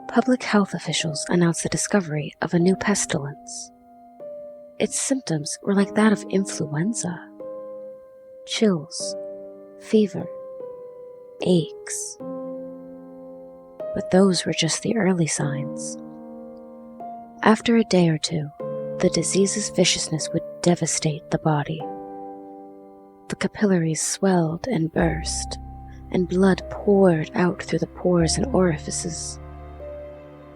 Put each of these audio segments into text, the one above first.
public health officials announced the discovery of a new pestilence. Its symptoms were like that of influenza. Chills, fever, aches. But those were just the early signs. After a day or two, the disease's viciousness would devastate the body. The capillaries swelled and burst, and blood poured out through the pores and orifices.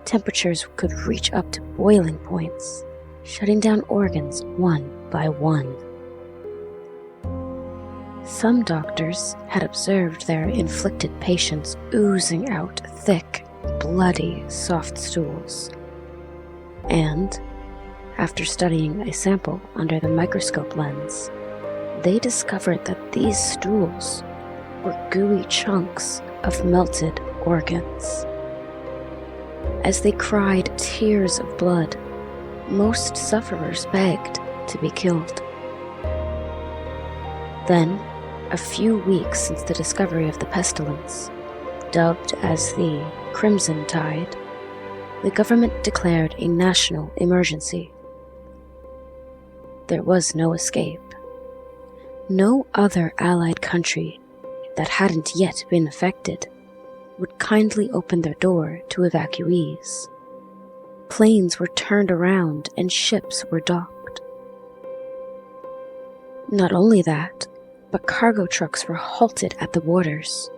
Temperatures could reach up to boiling points, shutting down organs one by one. Some doctors had observed their inflicted patients oozing out thick, bloody, soft stools. And, after studying a sample under the microscope lens, they discovered that these stools were gooey chunks of melted organs. As they cried tears of blood, most sufferers begged to be killed. Then, a few weeks since the discovery of the pestilence, dubbed as the Crimson Tide, the government declared a national emergency. There was no escape. No other allied country that hadn't yet been affected would kindly open their door to evacuees. Planes were turned around and ships were docked. Not only that, but cargo trucks were halted at the borders.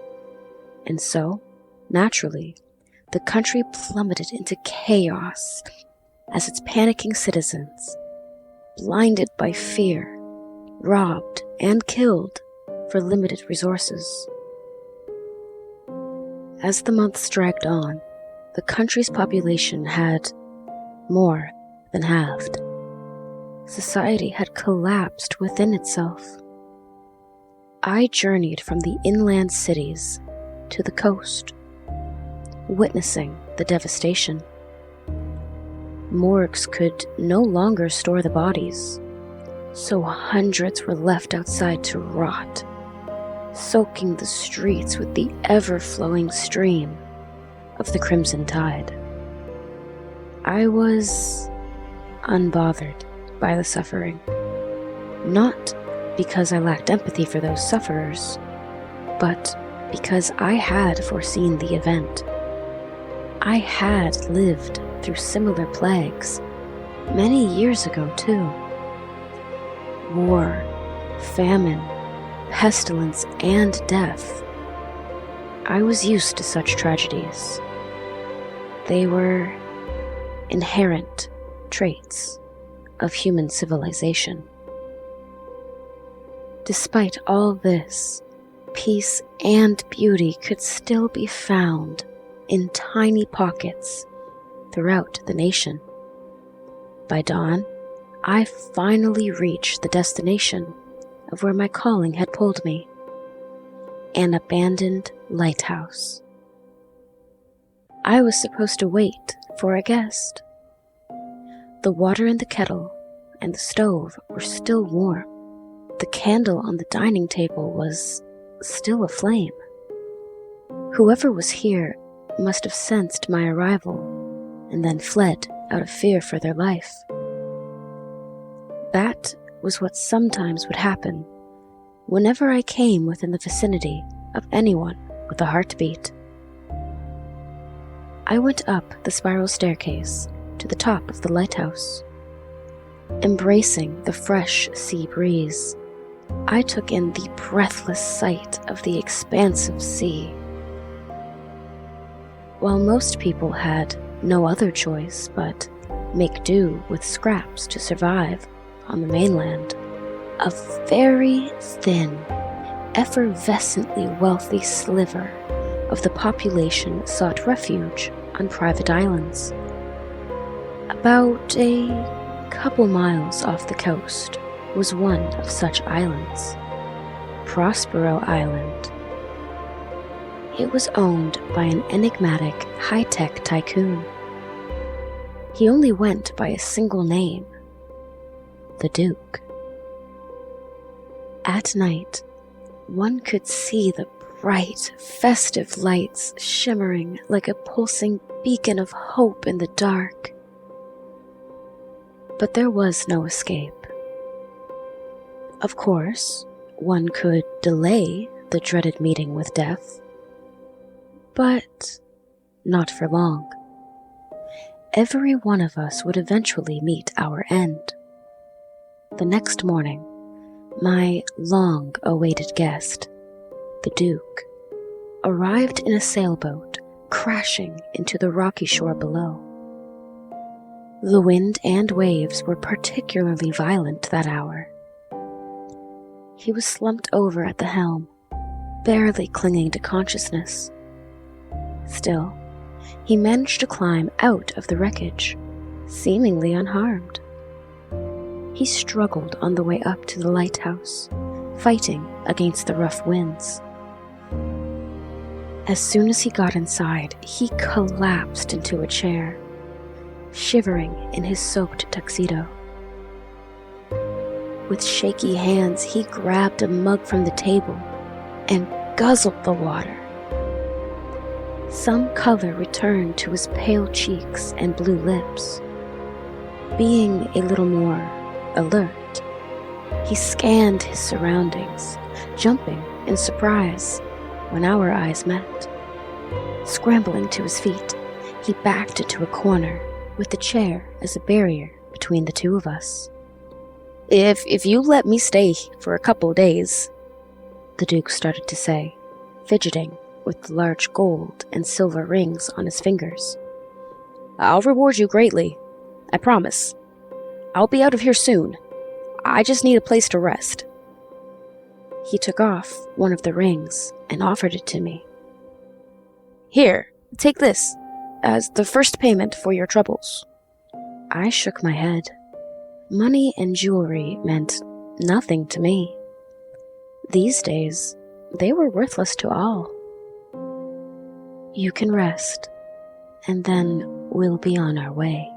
And so, naturally, the country plummeted into chaos as its panicking citizens, blinded by fear, robbed and killed for limited resources. As the months dragged on, the country's population had more than halved. Society had collapsed within itself. I journeyed from the inland cities to the coast, witnessing the devastation. Morgues could no longer store the bodies, so hundreds were left outside to rot, soaking the streets with the ever-flowing stream of the Crimson Tide. I was unbothered by the suffering, not because I lacked empathy for those sufferers, but because I had foreseen the event. I had lived through similar plagues many years ago, too. War, famine, pestilence, and death. I was used to such tragedies. They were inherent traits of human civilization. Despite all this, peace and beauty could still be found in tiny pockets throughout the nation. By dawn, I finally reached the destination of where my calling had pulled me, an abandoned lighthouse. I was supposed to wait for a guest. The water in the kettle and the stove were still warm. The candle on the dining table was still aflame. Whoever was here must have sensed my arrival and then fled out of fear for their life. That was what sometimes would happen whenever I came within the vicinity of anyone with a heartbeat. I went up the spiral staircase to the top of the lighthouse. Embracing the fresh sea breeze, I took in the breathless sight of the expansive sea. While most people had no other choice but make do with scraps to survive on the mainland, a very thin, effervescently wealthy sliver of the population sought refuge on private islands. About a couple miles off the coast was one of such islands, Prospero Island. It was owned by an enigmatic high-tech tycoon. He only went by a single name, the Duke. At night, one could see the bright, festive lights shimmering like a pulsing beacon of hope in the dark. But there was no escape. Of course, one could delay the dreaded meeting with death, but not for long. Every one of us would eventually meet our end. The next morning, my long-awaited guest, the Duke, arrived in a sailboat, crashing into the rocky shore below. The wind and waves were particularly violent that hour. He was slumped over at the helm, barely clinging to consciousness. Still, he managed to climb out of the wreckage, seemingly unharmed. He struggled on the way up to the lighthouse, fighting against the rough winds. As soon as he got inside, he collapsed into a chair, shivering in his soaked tuxedo. With shaky hands, he grabbed a mug from the table and guzzled the water. Some color returned to his pale cheeks and blue lips. Being a little more alert, he scanned his surroundings, jumping in surprise when our eyes met. Scrambling to his feet, he backed into a corner with the chair as a barrier between the two of us. If you let me stay for a couple of days, the Duke started to say, fidgeting with the large gold and silver rings on his fingers. I'll reward you greatly, I promise. I'll be out of here soon. I just need a place to rest. He took off one of the rings and offered it to me. Here, take this as the first payment for your troubles. I shook my head. Money and jewelry meant nothing to me. These days, they were worthless to all. You can rest, and then we'll be on our way.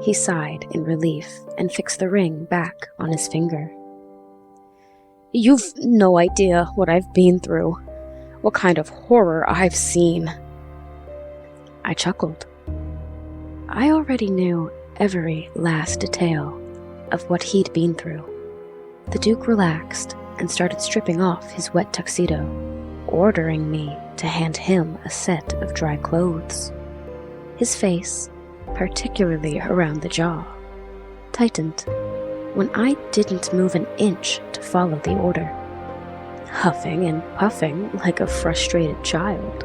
He sighed in relief and fixed the ring back on his finger. You've no idea what I've been through, what kind of horror I've seen. I chuckled. I already knew every last detail of what he'd been through. The Duke relaxed and started stripping off his wet tuxedo, ordering me to hand him a set of dry clothes. His face, particularly around the jaw, tightened when I didn't move an inch to follow the order. Huffing and puffing like a frustrated child,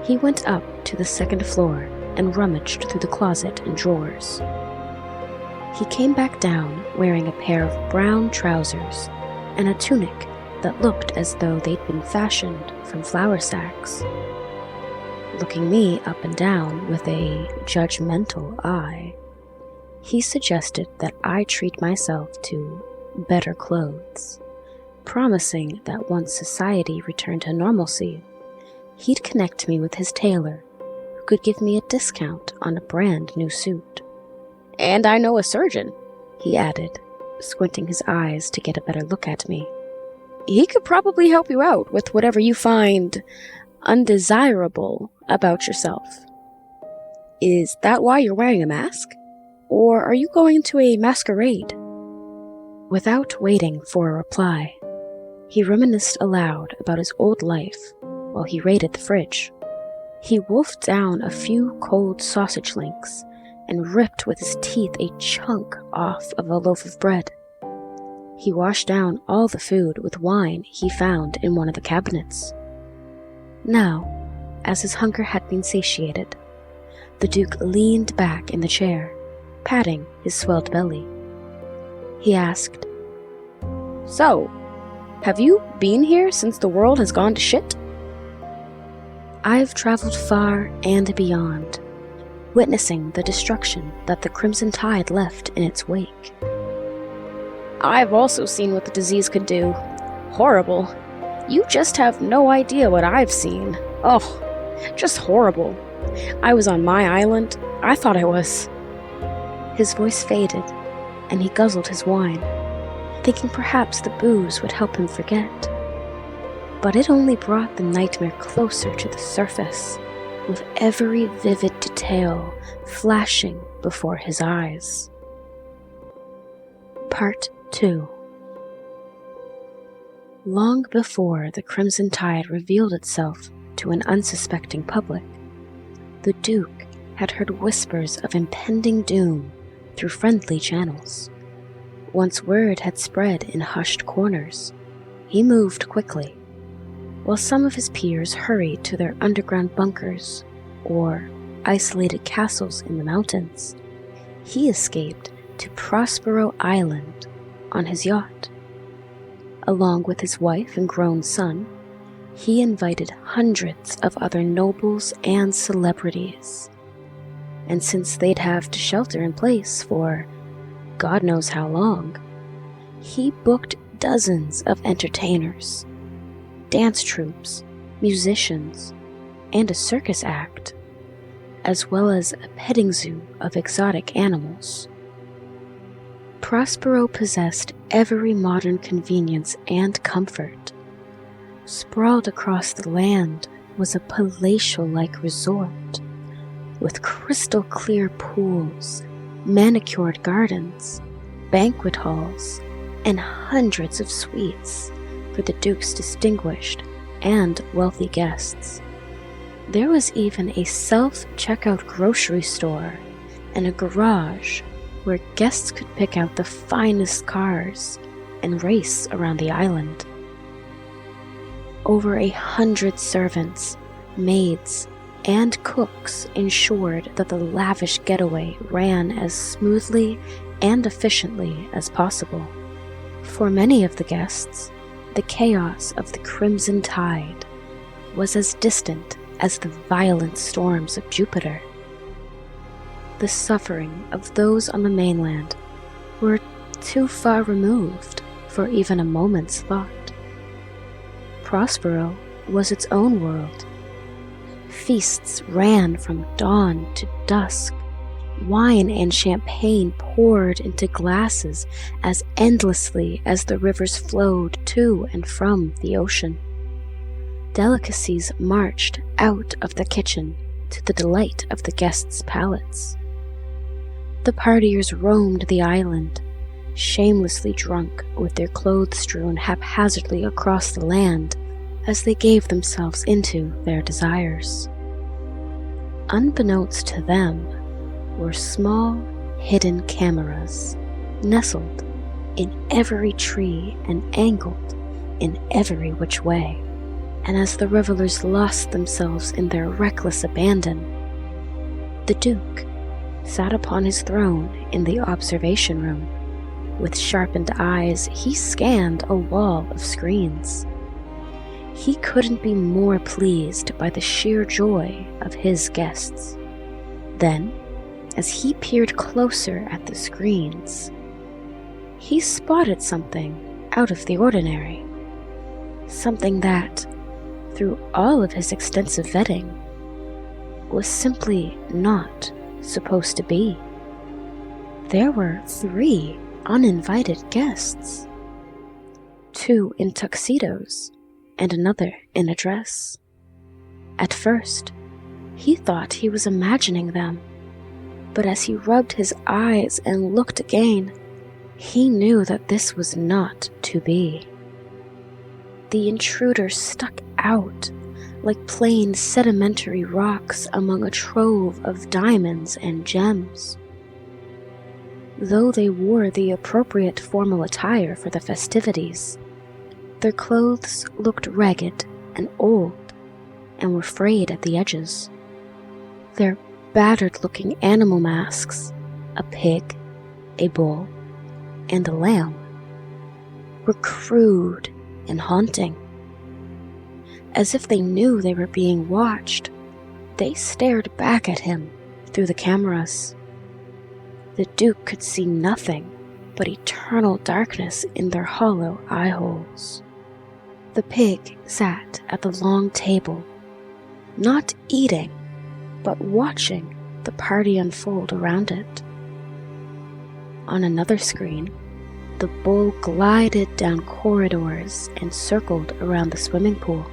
he went up to the second floor and rummaged through the closet and drawers. He came back down wearing a pair of brown trousers and a tunic that looked as though they'd been fashioned from flour sacks. Looking me up and down with a judgmental eye, he suggested that I treat myself to better clothes, promising that once society returned to normalcy, he'd connect me with his tailor, who could give me a discount on a brand new suit. And I know a surgeon, he added, squinting his eyes to get a better look at me. He could probably help you out with whatever you find undesirable about yourself. Is that why you're wearing a mask? Or are you going to a masquerade? Without waiting for a reply, he reminisced aloud about his old life while he raided the fridge. He wolfed down a few cold sausage links and ripped with his teeth a chunk off of a loaf of bread. He washed down all the food with wine he found in one of the cabinets. Now, as his hunger had been satiated, the Duke leaned back in the chair, patting his swelled belly. He asked, So, have you been here since the world has gone to shit? I've traveled far and beyond, witnessing the destruction that the Crimson Tide left in its wake. I've also seen what the disease could do. Horrible. You just have no idea what I've seen. Oh, just horrible. I was on my island. I thought I was. His voice faded, and he guzzled his wine, thinking perhaps the booze would help him forget. But it only brought the nightmare closer to the surface, with every vivid detail flashing before his eyes. Part 2. Long before the Crimson Tide revealed itself to an unsuspecting public, the Duke had heard whispers of impending doom through friendly channels. Once word had spread in hushed corners, he moved quickly. While some of his peers hurried to their underground bunkers or isolated castles in the mountains, he escaped to Prospero Island on his yacht. Along with his wife and grown son, he invited hundreds of other nobles and celebrities. And since they'd have to shelter in place for God knows how long, he booked dozens of entertainers, dance troupes, musicians, and a circus act, as well as a petting zoo of exotic animals. Prospero possessed every modern convenience and comfort. Sprawled across the land was a palatial-like resort, with crystal-clear pools, manicured gardens, banquet halls, and hundreds of suites for the Duke's distinguished and wealthy guests. There was even a self-checkout grocery store and a garage where guests could pick out the finest cars and race around the island. Over 100 servants, maids, and cooks ensured that the lavish getaway ran as smoothly and efficiently as possible. For many of the guests, the chaos of the Crimson Tide was as distant as the violent storms of Jupiter. The suffering of those on the mainland were too far removed for even a moment's thought. Prospero was its own world. Feasts ran from dawn to dusk. Wine and champagne poured into glasses as endlessly as the rivers flowed to and from the ocean. Delicacies marched out of the kitchen to the delight of the guests' palates. The partiers roamed the island, shamelessly drunk with their clothes strewn haphazardly across the land as they gave themselves into their desires. Unbeknownst to them were small, hidden cameras, nestled in every tree and angled in every which way. And as the revelers lost themselves in their reckless abandon, the Duke sat upon his throne in the observation room. With sharpened eyes, he scanned a wall of screens. He couldn't be more pleased by the sheer joy of his guests. Then, as he peered closer at the screens, he spotted something out of the ordinary. Something that, through all of his extensive vetting, was simply not supposed to be. There were 3 uninvited guests, 2 in tuxedos and another in a dress. At first, he thought he was imagining them, but as he rubbed his eyes and looked again, he knew that this was not to be. The intruders stuck out like plain sedimentary rocks among a trove of diamonds and gems. Though they wore the appropriate formal attire for the festivities, their clothes looked ragged and old and were frayed at the edges. Their battered-looking animal masks, a pig, a bull, and a lamb, were crude and haunting. As if they knew they were being watched, they stared back at him through the cameras. The Duke could see nothing but eternal darkness in their hollow eye holes. The pig sat at the long table, not eating, but watching the party unfold around it. On another screen, the bull glided down corridors and circled around the swimming pool.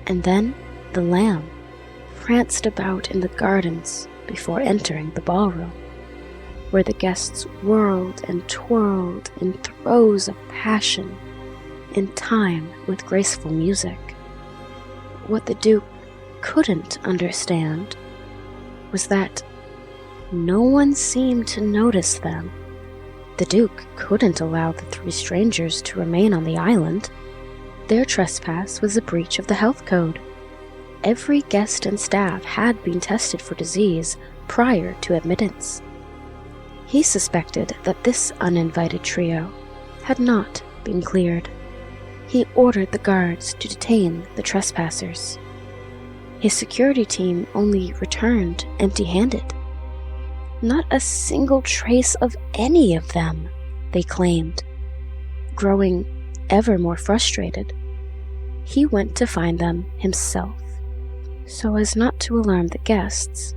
And then the lamb pranced about in the gardens before entering the ballroom, where the guests whirled and twirled in throes of passion, in time with graceful music. What the Duke couldn't understand was that no one seemed to notice them. The Duke couldn't allow the three strangers to remain on the island. Their trespass was a breach of the health code. Every guest and staff had been tested for disease prior to admittance. He suspected that this uninvited trio had not been cleared. He ordered the guards to detain the trespassers. His security team only returned empty-handed. Not a single trace of any of them, they claimed. Growing ever more frustrated, he went to find them himself. So as not to alarm the guests,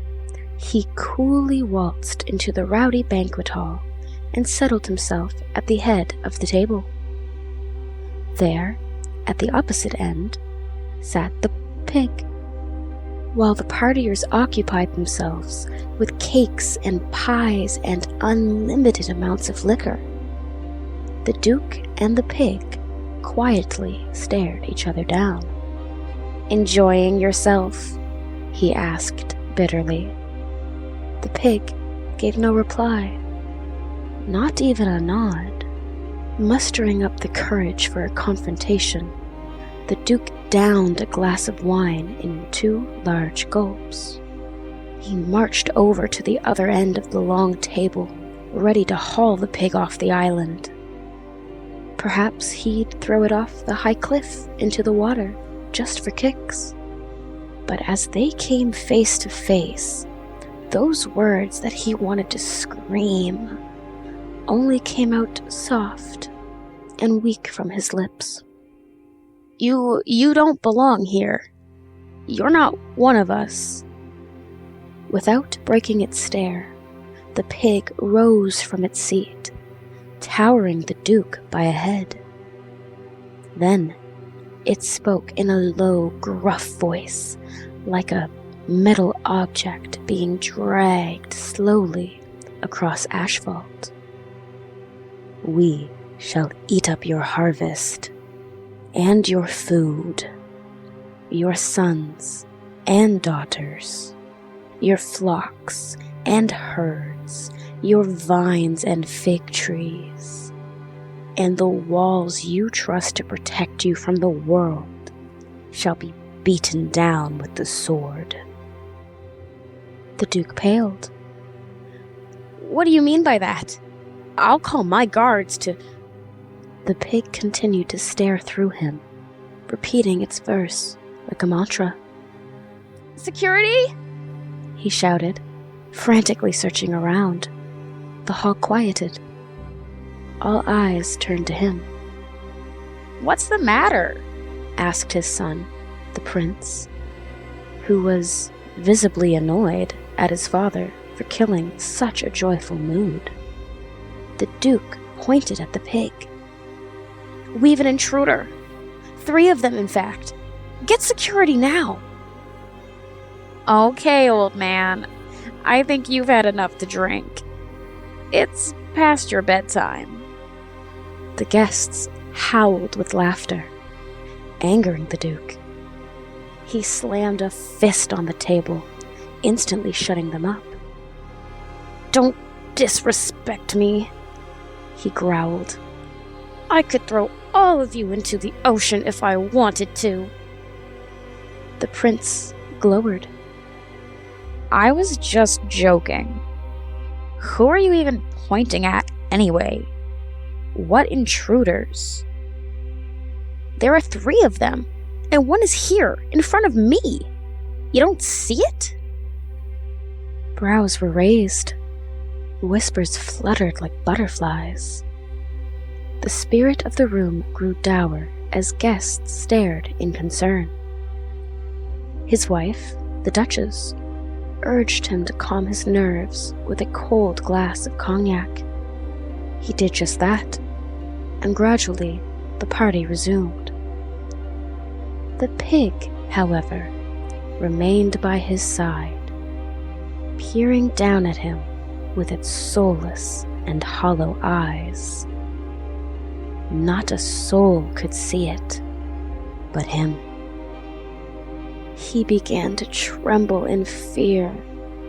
he coolly waltzed into the rowdy banquet hall and settled himself at the head of the table. There, at the opposite end, sat the pig, while the partiers occupied themselves with cakes and pies and unlimited amounts of liquor. The Duke and the pig quietly stared each other down. "Enjoying yourself?" he asked bitterly. The pig gave no reply, not even a nod. Mustering up the courage for a confrontation, the Duke downed a glass of wine in 2 large gulps. He marched over to the other end of the long table, ready to haul the pig off the island. Perhaps he'd throw it off the high cliff into the water, just for kicks. But as they came face to face, those words that he wanted to scream only came out soft and weak from his lips. You don't belong here. You're not one of us." Without breaking its stare, the pig rose from its seat, towering the Duke by a head. Then it spoke in a low, gruff voice, like a metal object being dragged slowly across asphalt. "We shall eat up your harvest and your food, your sons and daughters, your flocks and herds, your vines and fig trees, and the walls you trust to protect you from the world shall be beaten down with the sword." The Duke paled. "What do you mean by that? I'll call my guards to—" The pig continued to stare through him, repeating its verse like a mantra. "Security?" he shouted, frantically searching around. The hall quieted. All eyes turned to him. "What's the matter?" asked his son, the prince, who was visibly annoyed at his father for killing such a joyful mood. The Duke pointed at the pig. "We've an intruder. 3 of them, in fact. Get security now." "Okay, old man. I think you've had enough to drink. It's past your bedtime." The guests howled with laughter, angering the Duke. He slammed a fist on the table, instantly shutting them up. "Don't disrespect me," he growled. "I could throw all of you into the ocean if I wanted to." The prince glowered. "I was just joking. Who are you even pointing at anyway? What intruders?" "There are 3 of them, and one is here, in front of me. You don't see it?" Brows were raised. Whispers fluttered like butterflies. The spirit of the room grew dour as guests stared in concern. His wife, the Duchess, urged him to calm his nerves with a cold glass of cognac. He did just that, and gradually the party resumed. The pig, however, remained by his side, peering down at him with its soulless and hollow eyes. Not a soul could see it but him. He began to tremble in fear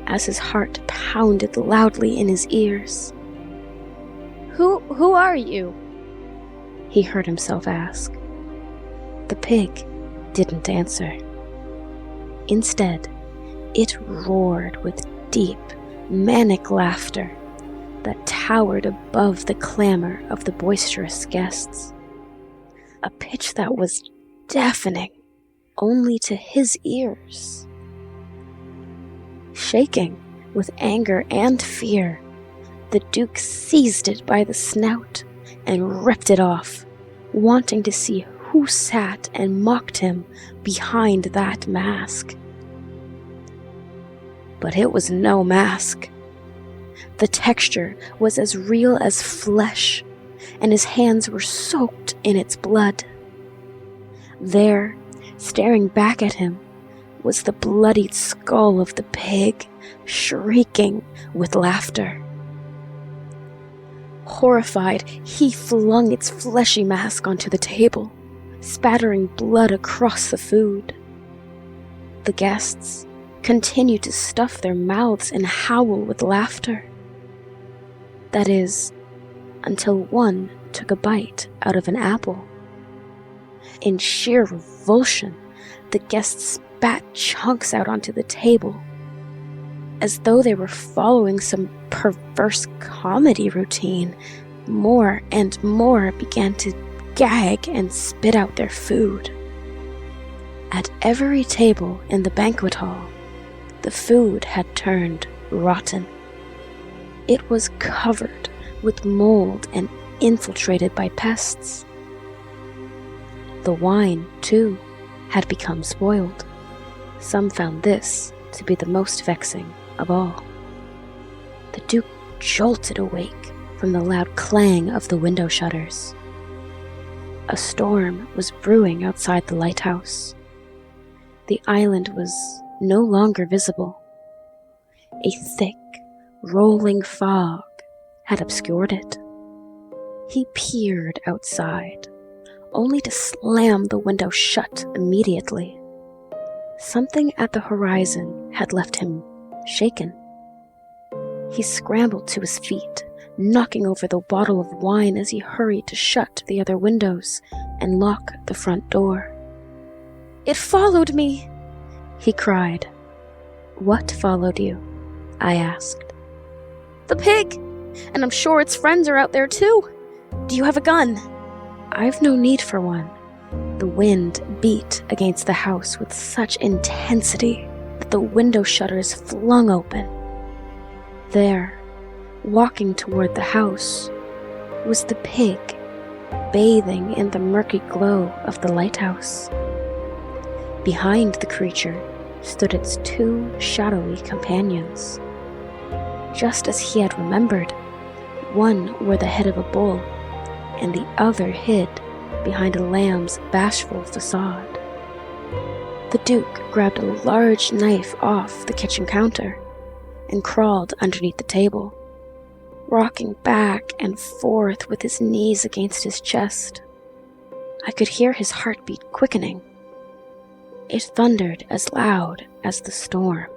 as his heart pounded loudly in his ears. Who are you?" he heard himself ask. The pig didn't answer. Instead, it roared with deep, manic laughter that towered above the clamor of the boisterous guests. A pitch that was deafening only to his ears. Shaking with anger and fear, the Duke seized it by the snout and ripped it off, wanting to see who sat and mocked him behind that mask. But it was no mask. The texture was as real as flesh, and his hands were soaked in its blood. There, staring back at him, was the bloodied skull of the pig, shrieking with laughter. Horrified, he flung its fleshy mask onto the table, spattering blood across the food. The guests continued to stuff their mouths and howl with laughter. That is, until one took a bite out of an apple. In sheer revulsion, the guests spat chunks out onto the table, as though they were following some perverse comedy routine. More and more began to gag and spit out their food. At every table in the banquet hall, the food had turned rotten. It was covered with mold and infiltrated by pests. The wine, too, had become spoiled. Some found this to be the most vexing of all. The Duke jolted awake from the loud clang of the window shutters. A storm was brewing outside the lighthouse. The island was no longer visible. A thick, rolling fog had obscured it. He peered outside, only to slam the window shut immediately. Something at the horizon had left him shaken. He scrambled to his feet, knocking over the bottle of wine as he hurried to shut the other windows and lock the front door. "It followed me!" he cried. What followed you? I asked. "The pig! And I'm sure its friends are out there too. Do you have a gun?" I've no need for one. The wind beat against the house with such intensity that the window shutters flung open. There, walking toward the house, was the pig, bathing in the murky glow of the lighthouse. Behind the creature stood its two shadowy companions. Just as he had remembered, one wore the head of a bull, and the other hid behind a lamb's bashful facade. The Duke grabbed a large knife off the kitchen counter and crawled underneath the table, rocking back and forth with his knees against his chest. I could hear his heartbeat quickening. It thundered as loud as the storm.